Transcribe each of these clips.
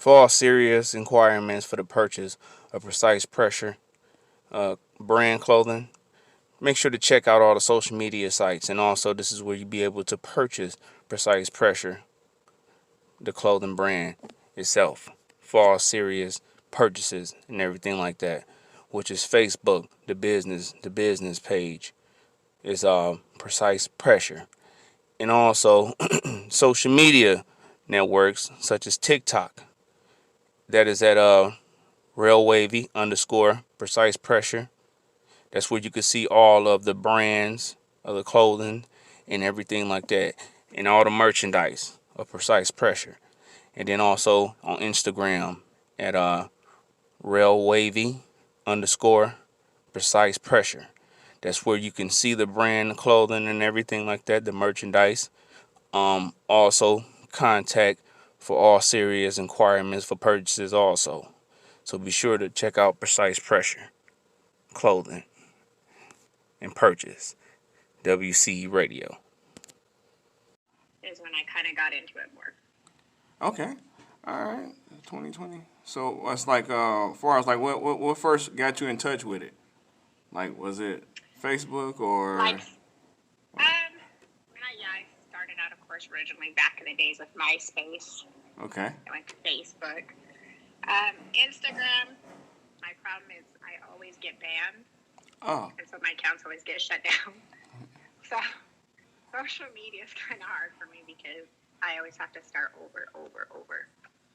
For all serious inquiries for the purchase of Precise Pressure brand clothing, make sure to check out all the social media sites. And also, this is where you'll be able to purchase Precise Pressure, the clothing brand itself, for all serious purchases and everything like that, which is Facebook, the business page is Precise Pressure. And also social media networks such as TikTok. That is at Rail Wavy underscore Precise Pressure. That's where you can see all of the brands of the clothing and everything like that, and all the merchandise of Precise Pressure. And then also on Instagram at Rail Wavy underscore Precise Pressure. That's where you can see the brand, the clothing, and everything like that, the merchandise. Also contact for all serious inquiries for purchases also. So be sure to check out Precise Pressure clothing and purchase WC Radio. Is when I kind of got into it more. Okay. All right. 2020. So it's like, far as like, what first got you in touch with it? Like, was it Facebook or? Like, yeah, I started out, of course, originally back in the days with MySpace. Okay. I went to Facebook. Instagram, my problem is I always get banned. Oh. And so my accounts always get shut down. So social media is kind of hard for me because I always have to start over. Oh,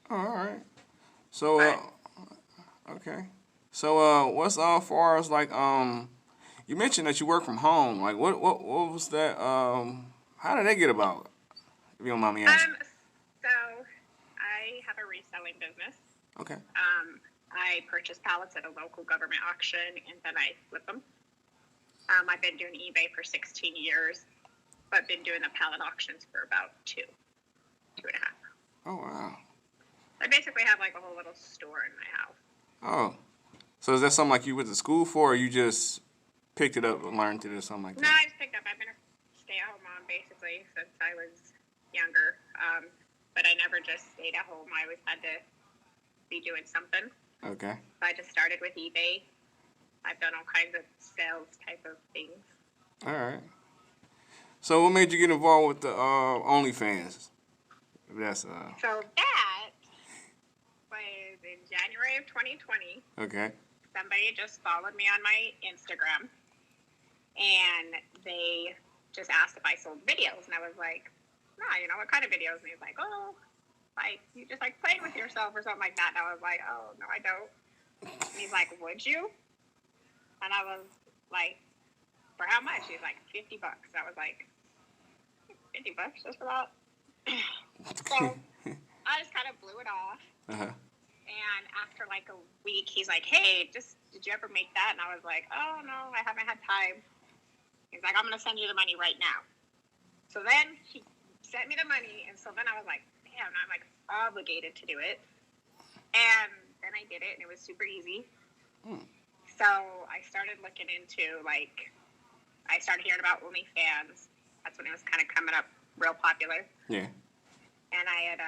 all right. So, okay. So, what's far as like you mentioned that you work from home. Like, what was that? How did that get about? If you don't mind me asking. So I have a reselling business. Okay. I purchase pallets at a local government auction and then I flip them. I've been doing eBay for 16 years, but been doing the pallet auctions for about two and a half. Oh wow. I basically have like a whole little store in my house. Oh. So is that something like you went to school for, or you just picked it up and learned it, or something like that? No, I just picked up. I've been a stay-at-home mom basically since I was younger. But I never just stayed at home. I always had to be doing something. Okay. So I just started with eBay. I've done all kinds of sales type of things. All right. So what made you get involved with the OnlyFans? That's So that was in January of 2020. Okay. Somebody just followed me on my Instagram, and they just asked if I sold videos, and I was like, "Nah, what kind of videos?" And he was like, "Oh, like you just like playing with yourself or something like that." And I was like, "Oh no, I don't." And he's like, "Would you?" And I was like, "For how much?" He's like, $50. I was like, $50 just for that? So I just kind of blew it off. Uh-huh. And after like a week, he's like, "Hey, did you ever make that?" And I was like, "Oh no, I haven't had time." He's like, "I'm gonna send you the money right now." So then he sent me the money, and so then I was like, "Damn, I'm like obligated to do it." And then I did it, and it was super easy. So I started looking into I started hearing about OnlyFans. That's when it was kind of coming up real popular. Yeah. And I had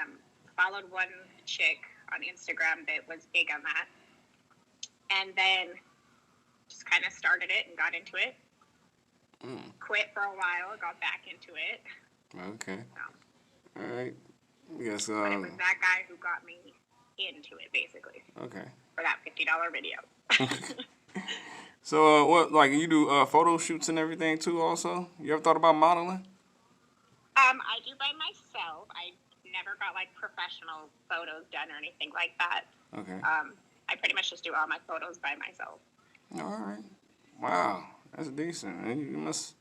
followed one chick on Instagram that was big on that. And then just kind of started it and got into it. Quit for a while, got back into it. Okay. So, all right. Yes. but it was that guy who got me into it, basically. Okay. For that $50 video. So, what like you do photo shoots and everything too? Also, you ever thought about modeling? I do by myself. I never got like professional photos done or anything like that. Okay. I pretty much just do all my photos by myself. All right. Wow, that's decent. You must.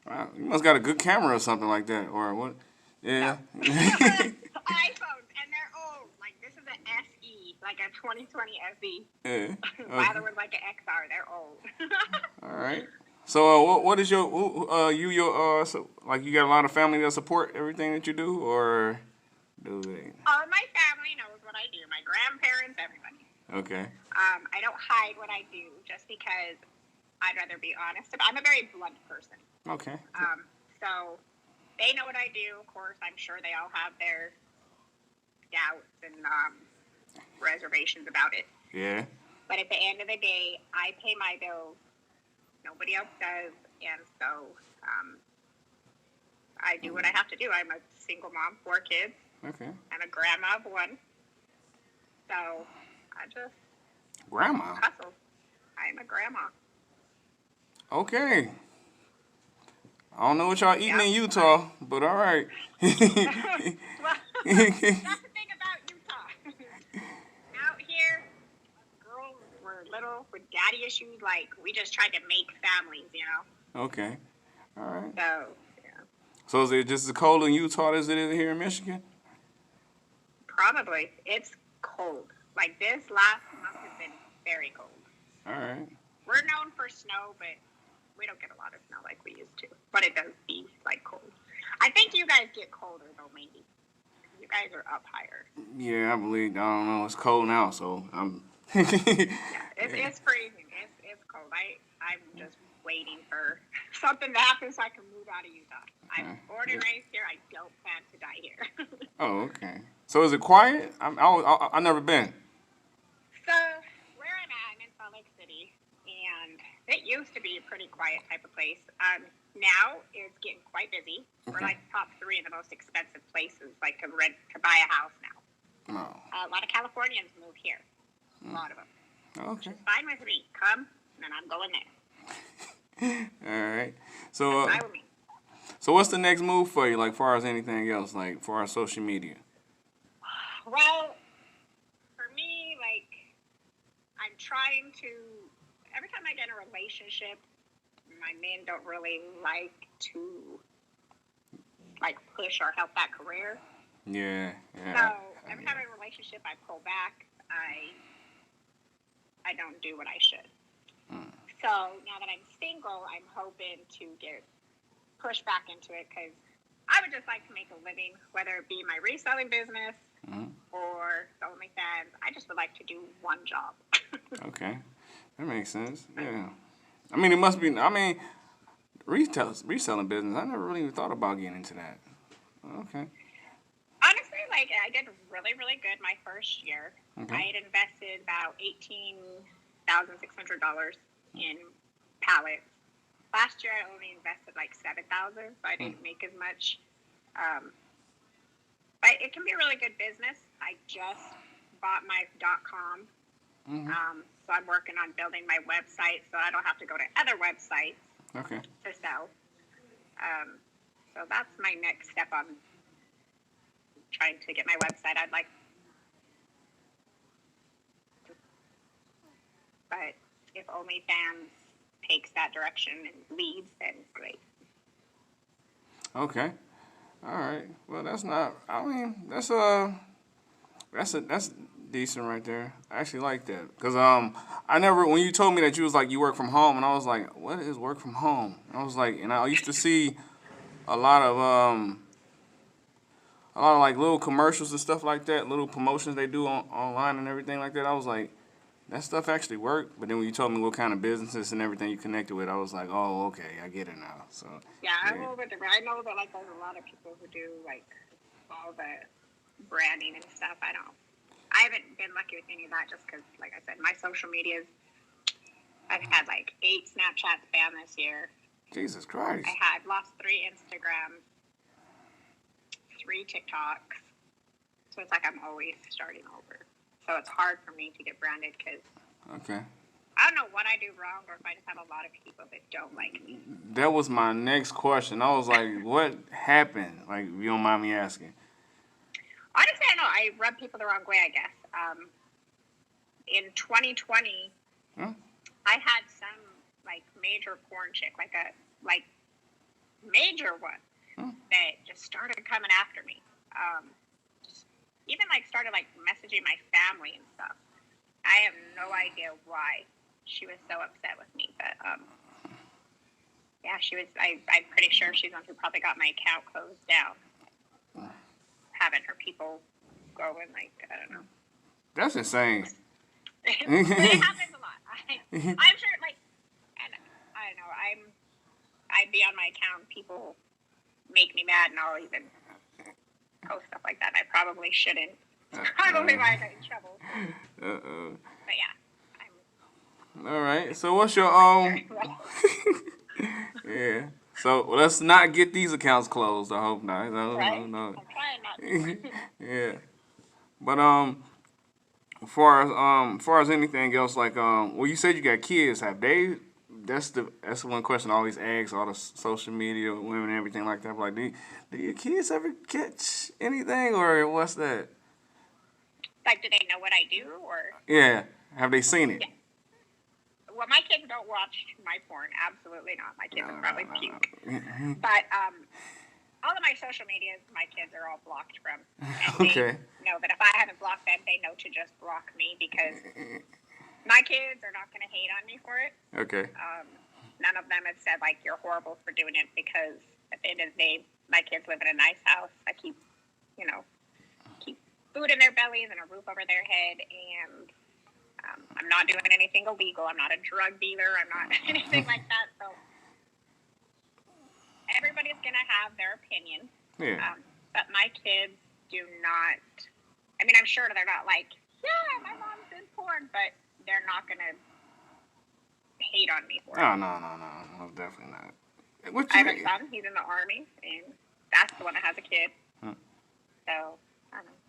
Wow, you must got a good camera or something like that, or what? Yeah. No. iPhones, and they're old. Like this is an SE, like a 2020 SE. Yeah. My other one's like an XR. They're old. All right. So, what is your so like you got a lot of family that support everything that you do, or do they? All my family knows what I do. My grandparents, everybody. Okay. I don't hide what I do just because I'd rather be honest. I'm a very blunt person. Okay. So they know what I do. Of course, I'm sure they all have their doubts and reservations about it. Yeah. But at the end of the day, I pay my bills. Nobody else does, and so I do what I have to do. I'm a single mom, 4 kids. Okay. I'm a grandma of 1. So I just Grandma. hustle. I'm a grandma. Okay. I don't know what y'all eating Yeah, in Utah, but all right. Well, that's the thing about Utah. Out here, girls were little with daddy issues. Like, we just tried to make families, you know? Okay. All right. So, yeah. So is it just as cold in Utah as it is here in Michigan? Probably. It's cold. Like, this last month has been very cold. All right. We're known for snow, but we don't get a lot of snow like we used to. But it does be, like, cold. I think you guys get colder, though, maybe. You guys are up higher. Yeah, I believe. I don't know. It's cold now, so I'm. Yeah, it's freezing. It's cold. I'm just waiting for something to happen so I can move out of Utah. I'm born and raised here. I don't plan to die here. Oh, okay. So is it quiet? I never been. So where I'm in Salt Lake City, and it used to be a pretty quiet type of place. Now it's getting quite busy. We're like top 3 in the most expensive places, like to buy a house now. Oh. A lot of Californians move here. A lot of them. Okay. It's fine with me. Come, and I'm going there. All right. So. Fine with me. So what's the next move for you, like far as anything else, like far as social media? Well, for me, like, I'm trying to, every time I get in a relationship, my men don't really like to, like, push or help that career. Yeah. So every time I'm in a relationship, I pull back. I don't do what I should. So now that I'm single, I'm hoping to get pushed back into it because I would just like to make a living, whether it be my reselling business or the OnlyFans. I just would like to do one job. Okay. That makes sense. Yeah. I mean, it must be, reselling business, I never really even thought about getting into that. Okay. Honestly, like, I did really, really good my first year. Okay. I had invested about $18,600 in pallets. Last year, I only invested like $7,000, so I didn't make as much. But it can be a really good business. I just bought my .com, so I'm working on building my website so I don't have to go to other websites to sell. So that's my next step on trying to get my website. I'd like, but if OnlyFans takes that direction and leads, then great. Okay. All right. Well, that's not. I mean, that's decent right there. I actually like that because I never, when you told me that you was like you work from home, and I was like, what is work from home? And I was like, and I used to see a lot of like little commercials and stuff like that, little promotions they do online and everything like that. I was like, that stuff actually worked. But then when you told me what kind of businesses and everything you connected with, I was like, oh, okay, I get it now. So yeah, I'm a little bit different. I know that like there's a lot of people who do like all the branding and stuff. I haven't been lucky with any of that just because, like I said, my social medias, I've had like 8 Snapchats banned this year. Jesus Christ. I had lost 3 Instagrams, 3 TikToks. So it's like I'm always starting over. So it's hard for me to get branded because Okay. I don't know what I do wrong or if I just have a lot of people that don't like me. That was my next question. I was like, what happened? Like, if you don't mind me asking. Honestly, I don't know. I rub people the wrong way, I guess. In 2020, I had some like major porn chick, like major one, that just started coming after me. Even like started like messaging my family and stuff. I have no idea why she was so upset with me, but yeah, she was. I'm pretty sure she's the one who probably got my account closed down, having her people go and like I don't know. That's insane. But it happens a lot. I'm sure, like, and I don't know. I'd be on my account. People make me mad, and I'll even post stuff like that. I probably shouldn't. Probably why I got in trouble. Uh-oh. But yeah, All right. So what's your very well. Yeah. So let's not get these accounts closed. I hope not. No, no, Right? no. I'm trying not to. Yeah. But as far as anything else, like well, you said you got kids. Have they? That's the one question I always ask all the social media women and everything like that. Like, do your kids ever catch anything, or what's that? Like, do they know what I do, or? Yeah. Have they seen it? Yeah. Well, my kids don't watch my porn. Absolutely not. My kids No, would no, probably no, puke. no. But all of my social medias, my kids are all blocked from, and Okay. they know that if I haven't blocked them, they know to just block me because my kids are not going to hate on me for it. Okay. None of them have said like you're horrible for doing it because at the end of the day, my kids live in a nice house. I keep food in their bellies and a roof over their head, and I'm not doing anything illegal. I'm not a drug dealer. I'm not anything like that. So everybody's going to have their opinion. Yeah. But my kids do not. I mean, I'm sure they're not like, yeah, my mom's in porn, but they're not going to hate on me for it. Oh, no, definitely not. I have a son. He's in the Army, and that's the one that has a kid. So, I don't know.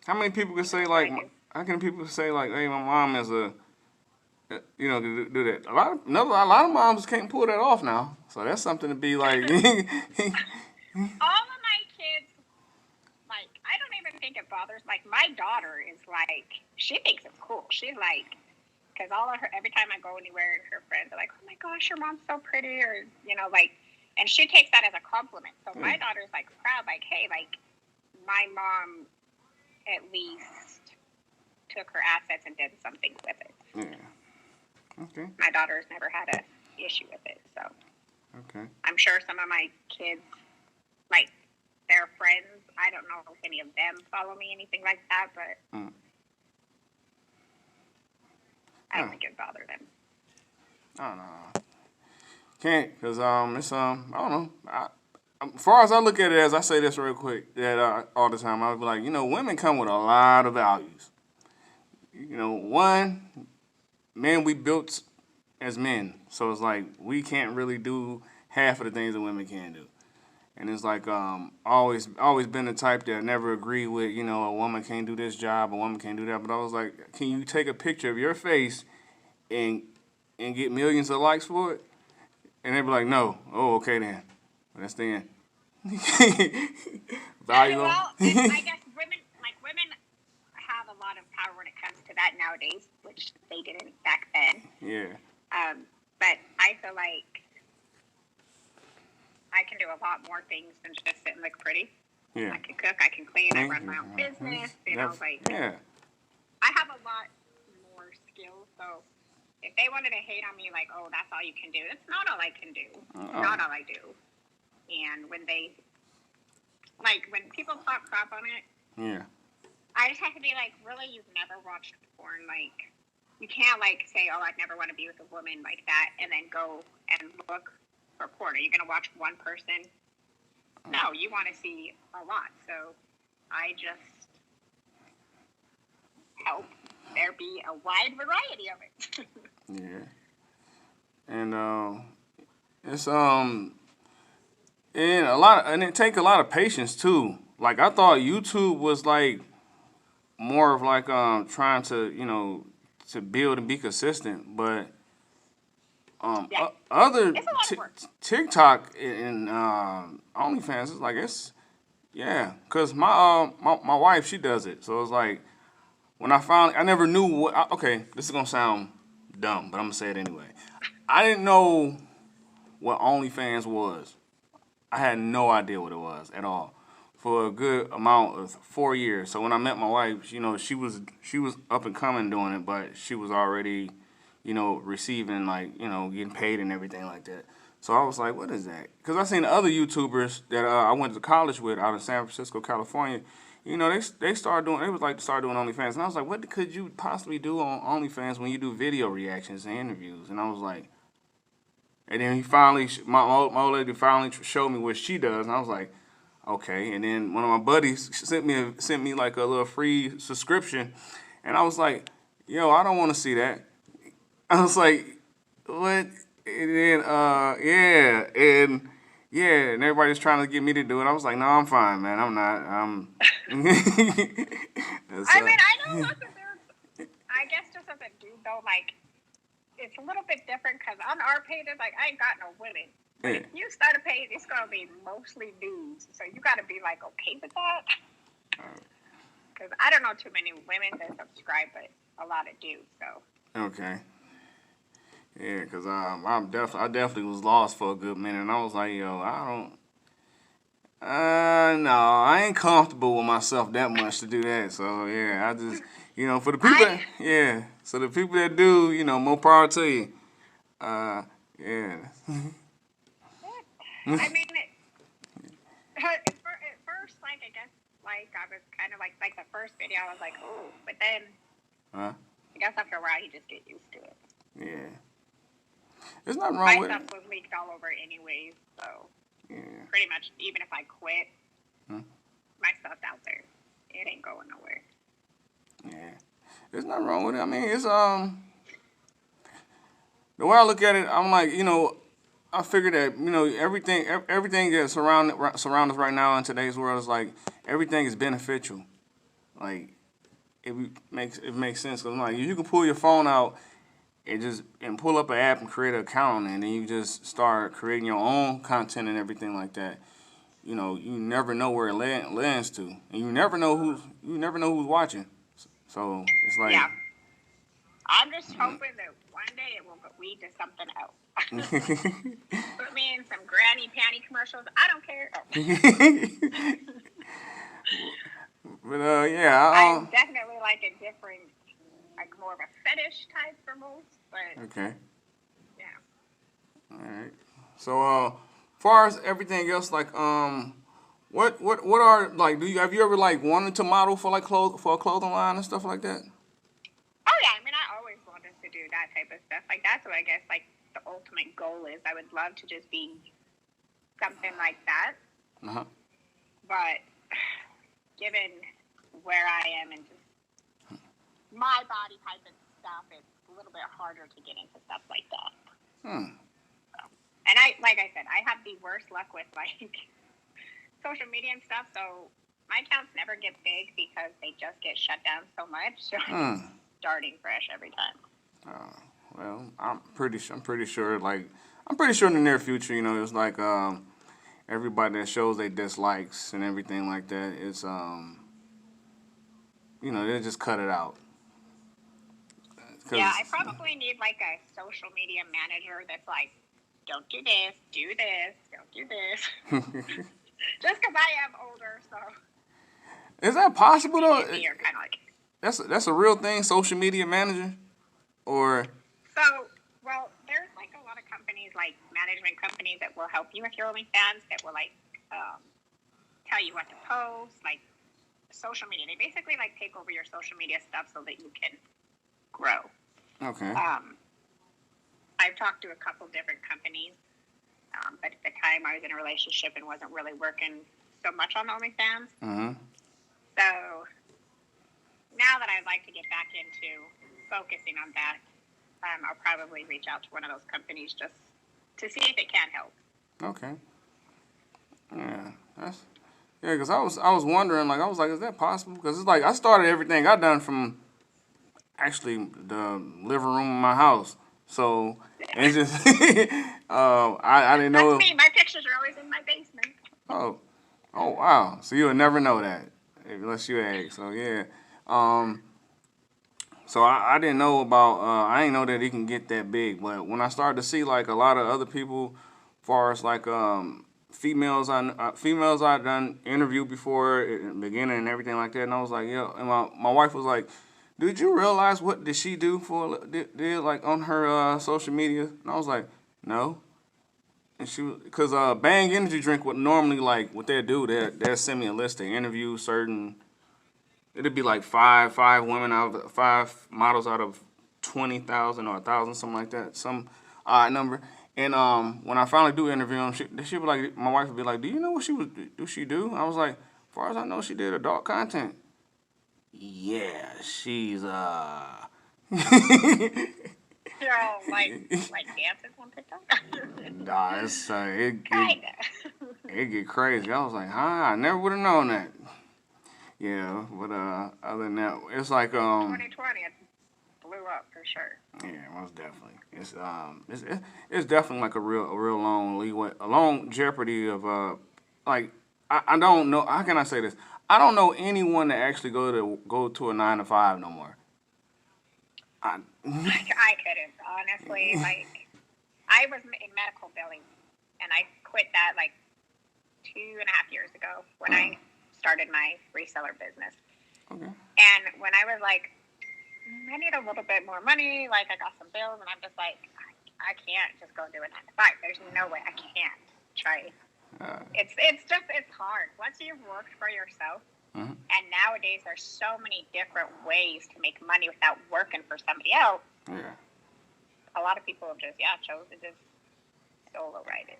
How many people can say like? How can people say like, "Hey, my mom is a," do that? A lot of moms can't pull that off now. So that's something to be like. All of my kids, like, I don't even think it bothers. Like, my daughter is like, she thinks it's cool. She's like, because every time I go anywhere, her friends are like, "Oh my gosh, your mom's so pretty," or like, and she takes that as a compliment. So my daughter's like proud, like, hey, like, my mom at least took her assets and did something with it. Yeah. Okay. My daughter's never had an issue with it, so. Okay. I'm sure some of my kids, like, their friends, I don't know if any of them follow me, anything like that, but I don't think it'd bother them. I don't know. Can't, because it's I don't know. As far as I look at it, as I say this real quick, that all the time, I would be like, women come with a lot of values. One, men we built as men, so it's like we can't really do half of the things that women can do. And it's like always been the type that I never agree with. A woman can't do this job, a woman can't do that. But I was like, can you take a picture of your face and get millions of likes for it? And they'd be like, no. Oh, okay then. That's the end. Value. Well, I guess women have a lot of power when it comes to that nowadays, which they didn't back then. Yeah. But I feel like I can do a lot more things than just sit and look pretty. Yeah. I can cook, I can clean, I run my own business, Yeah. I have a lot more skills, so if they wanted to hate on me like, oh, that's all you can do, that's not all I can do. It's not all I do. And when people talk crap on it, yeah, I just have to be like, really, you've never watched porn? Like, you can't like say, oh, I'd never want to be with a woman like that, and then go and look for porn. Are you going to watch one person? No, you want to see a lot. So I just help there be a wide variety of it. yeah. And it's and it take a lot of patience too. Like I thought YouTube was like more of like trying to to build and be consistent, but other TikTok and OnlyFans is like cause my wife, she does it, so it's like when I never knew what. Okay, this is gonna sound dumb, but I'm gonna say it anyway. I didn't know what OnlyFans was. I had no idea what it was at all for a good amount of 4 years. So when I met my wife, she was up and coming doing it, but she was already, receiving like, getting paid and everything like that. So I was like, what is that? Because I seen the other YouTubers that I went to college with out in San Francisco, California. They started doing. They was like start doing OnlyFans, and I was like, what could you possibly do on OnlyFans when you do video reactions and interviews? And I was like. And then he finally, my old lady finally showed me what she does, and I was like, Okay, and then one of my buddies sent me like a little free subscription, and I was like, yo, I don't want to see that. I was like, what? And then yeah, and everybody's trying to get me to do it. I was like, no, I'm fine, man. I'm not. I'm. That's, I mean, I know lots of dudes. I guess just as a dude though, like it's a little bit different because on our pages, like I ain't got no women. But yeah. if you start a page, it's gonna be mostly dudes, so you gotta be like okay with that. Because I don't know too many women that subscribe, but a lot of dudes. So Okay. Yeah, cause I definitely was lost for a good minute, and I was like, yo, I don't. No, I ain't comfortable with myself that much to do that. So yeah, I just, for the people, yeah. So the people that do, more power to you. Yeah. I mean, at first, like I guess, like I was kind of like the first video, I was like, oh, but then Huh? I guess after a while, you just get used to it. Yeah. There's nothing wrong My with stuff it. was leaked all over anyways, so Yeah. pretty much even if I quit, Hmm? my stuff's out there. It ain't going nowhere. Yeah. There's nothing wrong with it. I mean, it's the way I look at it, I'm like, I figure that everything that surround us right now in today's world is like everything is beneficial. Like it makes sense because like you can pull your phone out and pull up an app and create an account and then you just start creating your own content and everything like that. You never know where it lands to, and you never know who's watching. So it's like. Yeah. I'm just hoping that one day it will lead to something else. Put me in some granny panty commercials. I don't care. Oh. But yeah, I'm definitely like a different, like more of a fetish type for most, but okay, yeah. all right. So far as everything else, like what are like? Have you ever like wanted to model for like for a clothing line and stuff like that? Oh yeah, I mean I always wanted to do that type of stuff. Like that's what I guess like the ultimate goal is. I would love to just be something like that. Uh huh. But given where I am and just my body type and stuff, it's a little bit harder to get into stuff like that. So, and like I said, I have the worst luck with like social media and stuff. So my accounts never get big because they just get shut down so much. So I'm just starting fresh every time. Well, I'm pretty sure like I'm pretty sure in the near future, it's like everybody that shows their dislikes and everything like that, it's they'll just cut it out. Yeah, I probably need like a social media manager that's like, don't do this, don't do this. Just because I am older, so. Is that possible though? You're kind of like. That's a real thing, social media manager, or. So, well, there's like a lot of companies, like management companies, that will help you with your OnlyFans, that will like tell you what to post, like social media. They basically like take over your social media stuff so that you can grow. Okay. I've talked to a couple different companies, but at the time I was in a relationship and wasn't really working so much on OnlyFans. Mm-hmm. So now that I'd like to get back into focusing on that, I'll probably reach out to one of those companies just to see if it can help. Okay. Yeah, because I was wondering, like, I was like, is that possible? Because it's like I started everything I done from actually the living room of my house. So it's just I didn't know. That's me. My pictures are always in my basement. Oh, wow. So you'll never know that unless you ask. So yeah. So I didn't know about I didn't know that it can get that big. But when I started to see like a lot of other people, far as like females I done interviewed before in the beginning and everything like that, and I was like, yeah. And my wife was like, did you realize what did she do did like on her social media? And I was like, no. And she, because Bang Energy Drink would normally like what they do, they send me a list. They interview certain. It'd be like five women out of 5 models out of 20,000 or 1,000, something like that, some odd number. And when I finally do interview him, she be like, my wife would be like, "Do you know what she do?" I was like, "As far as I know, she did adult content." Yeah, she's Like dances on TikTok. Nah, it's Kinda. it get crazy. I was like, huh, I never would have known that. Yeah, but other than that, it's like 2020, it blew up for sure. yeah, most definitely. It's definitely like a real long leeway, a long jeopardy of like I don't know, how can I say this? I don't know anyone that actually go to a 9 to 5 no more. I, I couldn't honestly. Like, I was in medical billing, and I quit that like 2.5 years ago when I started my reseller business. okay. And when I was like, I need a little bit more money, like I got some bills, and I'm just like, I can't just go do a 9 to 5. There's no way I can't try. It's hard once you've worked for yourself. Mm-hmm. And nowadays, there's so many different ways to make money without working for somebody else. Yeah. A lot of people have just chose to just solo write it.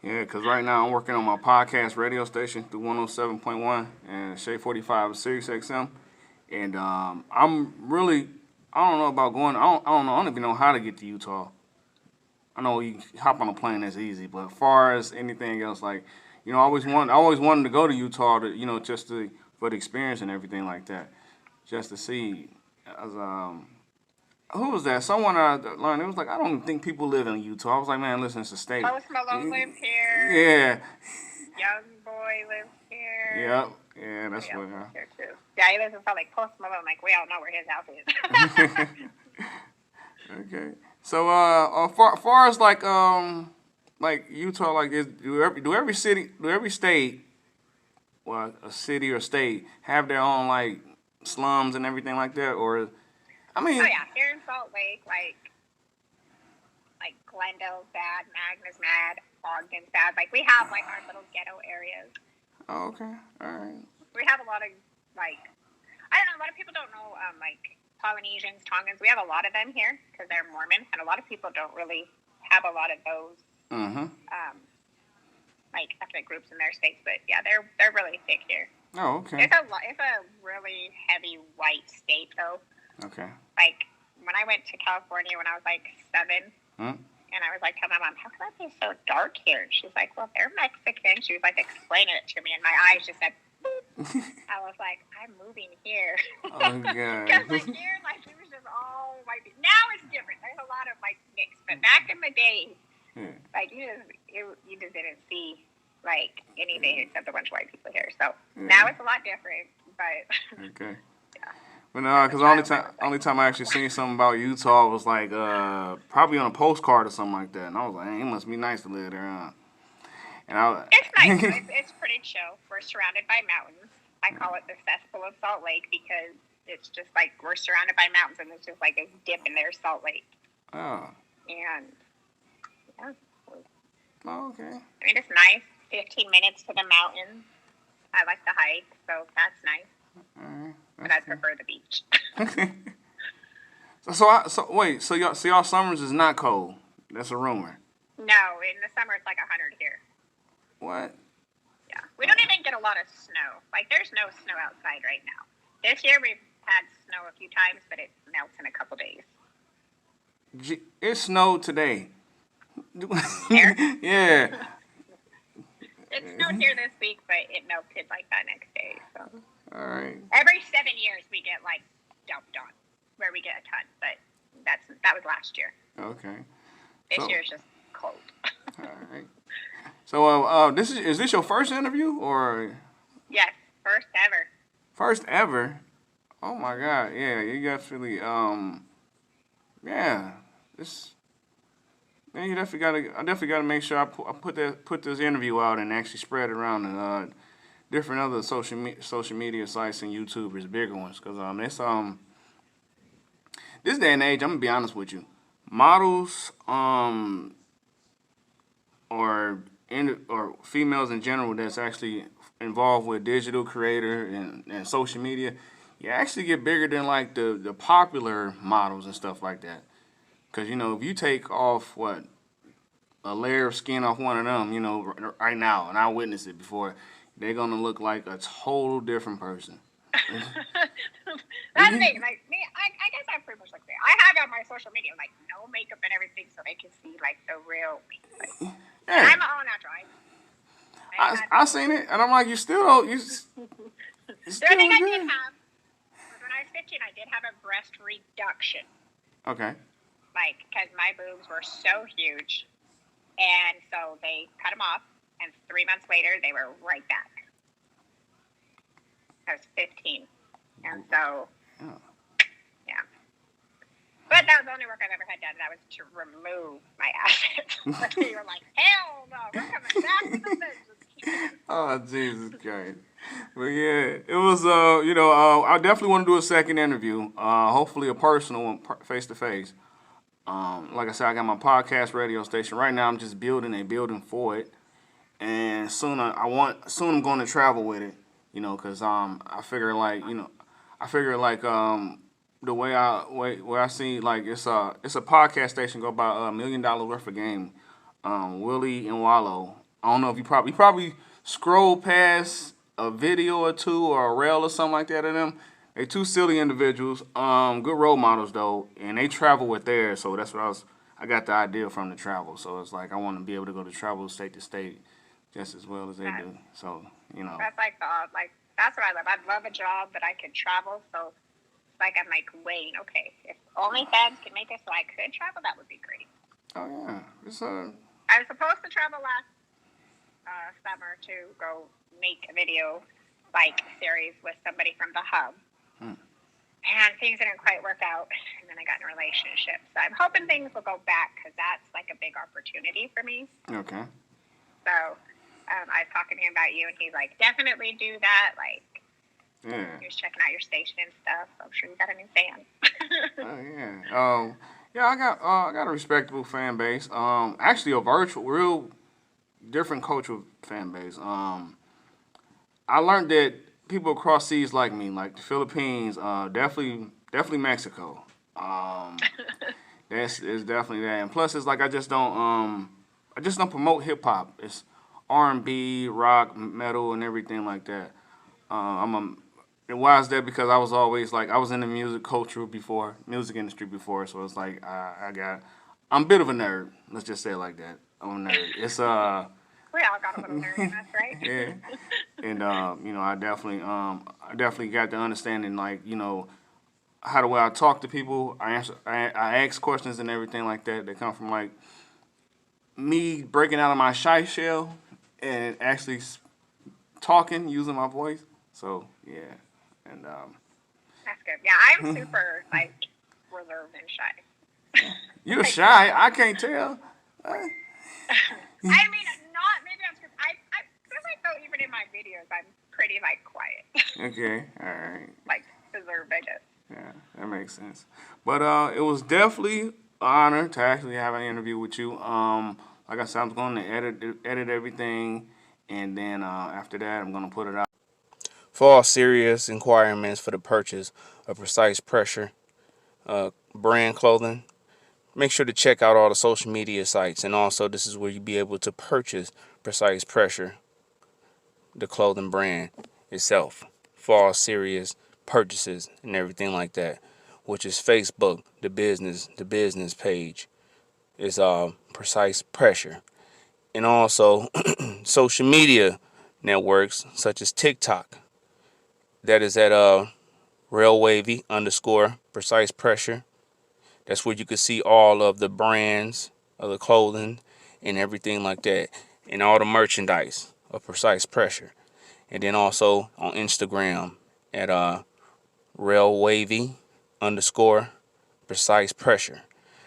Yeah, because right now I'm working on my podcast radio station through 107.1 and Shea 45 Sirius XM. And I'm really, I don't know about going, I don't know, I don't even know how to get to Utah. I know you hop on a plane, that's easy. But as far as anything else, like, I always wanted to go to Utah to, just for the experience and everything like that. Just to see. As, who was that? Someone I learned. It was like, I don't think people live in Utah. I was like, man, listen, it's a state. Post Malone lives here. Yeah. Young Boy lives here. Yep. Yeah, that's what. Lives here too. Yeah, he lives in Salt Lake. Post Malone, like, we all know where his house is. Okay. So, far as like Utah, like, do every state, well, a city or state, have their own like slums and everything like that, or? I mean, oh yeah, here in Salt Lake, like Glendale's bad, Magna's bad, Ogden's bad. Like, we have like our little ghetto areas. Oh, okay, all right. We have a lot of like, I don't know, a lot of people don't know like Polynesians, Tongans. We have a lot of them here because they're Mormon, and a lot of people don't really have a lot of those like ethnic groups in their states. But yeah, they're really thick here. Oh, okay. It's a really heavy white state though. Okay. Like, when I went to California when I was like 7, and I was like, tell my mom, how can that be so dark here? And she's like, well, they're Mexican. She was like explaining it to me, and my eyes just said, boop. I was like, I'm moving here. Oh, God. Because like here, like, it was just all white people. Now it's different. There's a lot of like mix, but back in the day, like you just didn't see like anything except a bunch of white people here. So now it's a lot different, but okay. Yeah. But no, because the only time I actually seen something about Utah was like probably on a postcard or something like that, and I was like, hey, it must be nice to live there, huh? And it's nice. It's pretty chill. We're surrounded by mountains. I call it the cesspool of Salt Lake because it's just like we're surrounded by mountains, and it's just like a dip in their Salt Lake. Oh. And yeah. Oh, okay. I mean, it's nice. 15 minutes to the mountains. I like the hike, so that's nice. All right. But I prefer the beach. So y'all summers is not cold. That's a rumor. No, in the summer it's like 100 here. What? Yeah, we don't even get a lot of snow. Like, there's no snow outside right now. This year we've had snow a few times, but it melts in a couple days. It snowed today. Here? Yeah. It snowed here this week, but it melted like that next day. So. All right. Every 7 years we get like dumped on, where we get a ton, but that was last year. Okay. This year's just cold. All right. So is this your first interview or? Yes, first ever. First ever. Oh my God! Yeah, you definitely yeah. This. Yeah, I definitely gotta make sure I put this interview out and actually spread it around and different other social media sites and YouTubers, bigger ones, because it's this day and age, I'm gonna be honest with you, models or females in general that's actually involved with digital creator and social media, you actually get bigger than like the popular models and stuff like that. Because, if you take off, a layer of skin off one of them, right now, and I witnessed it before, they're going to look like a total different person. That's me. Like me, I guess I pretty much look there. I have on my social media like no makeup and everything, so they can see like the real me. Like, Yeah. I'm all natural. I seen it, and I'm like, you still don't. You still The only thing I good. did have was when I was 15, I did have a breast reduction. Okay. Like, because my boobs were so huge. And so they cut them off. And 3 months later, they were right back. I was 15. And so, yeah. But that was the only work I've ever had done. That was to remove my assets. But they were like, hell no, we're coming back to the business. Oh, Jesus Christ. But yeah, it was, I definitely want to do a second interview. Hopefully a personal one, face to face. Like I said, I got my podcast radio station. Right now I'm just building a building for it. And soon I'm going to travel with it, because I figure the way I see, like, it's a podcast station go by $1 million worth of game. Willie and Wallow. I don't know if you probably scroll past a video or two or a reel or something like that of them. They two silly individuals, good role models though, and they travel with theirs. So that's what I got the idea from the travel. So it's like I want to be able to go to travel state to state just as well as they do. So That's that's what I love. I'd love a job that I could travel. So I'm like weighing, okay, if OnlyFans can make it so I could travel, that would be great. Oh yeah, I was supposed to travel last summer to go make a video series with somebody from the hub. And things didn't quite work out, and then I got in a relationship. So I'm hoping things will go back because that's like a big opportunity for me. Okay. So I was talking to him about you, and he's like, definitely do that. He was checking out your station and stuff. So I'm sure you got a new fan. Oh yeah. I got a respectable fan base. Actually a real different cultural fan base. I learned that people across seas like me, like the Philippines, definitely Mexico. It's definitely that. And plus, it's like I just don't promote hip hop. It's R&B, rock, metal, and everything like that. And why is that? Because I was always I was in the music industry before. So it's like I'm a bit of a nerd. Let's just say it like that. I'm a nerd. It's We all got a little nerd in us, right? Yeah. And I definitely got the understanding, how the way I talk to people, I ask questions and everything like that. They come from me breaking out of my shy shell and actually talking using my voice. So yeah, and that's good. Yeah, I'm super reserved and shy. You're shy. I can't tell. I mean, not maybe I'm scared. I feel like though even in my videos I'm pretty quiet. Okay, all right. Reserved, I guess. Yeah, that makes sense. But it was definitely an honor to actually have an interview with you. Like I said, I'm going to edit everything, and then after that, I'm going to put it out. For all serious inquiries for the purchase of Precise Pressure brand clothing, make sure to check out all the social media sites. And also, this is where you'll be able to purchase Precise Pressure, the clothing brand itself, for all serious purchases and everything like that, which is Facebook, the business page is Precise Pressure. And also social media networks such as TikTok. That is at Railwavy _ Precise Pressure. That's where you can see all of the brands of the clothing and everything like that, and all the merchandise of Precise Pressure. And then also on Instagram at Railwavy _ Precise Pressure.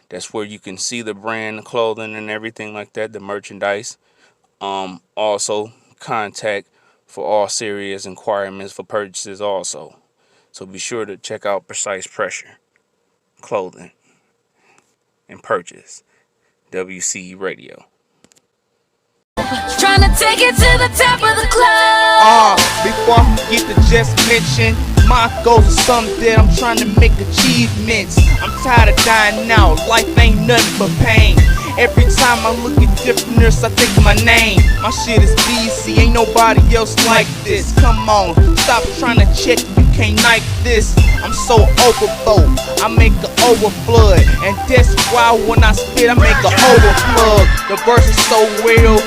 That's where you can see the brand, the clothing, and everything like that, the merchandise. Also contact for all serious inquiries for purchases also. So be sure to check out Precise Pressure clothing and purchase. WC Radio. Trying to take it to the top of the club. Before I forget to just mention My goals are something that I'm trying to make achievements. I'm tired of dying out, life ain't nothing but pain. Every time I look at differentness, I think of my name. My shit is BC, ain't nobody else like this. Come on, stop trying to check, you can't like this. I'm so overflow, I make an overflood. And that's why when I spit, I make an overflow. The verse is so real,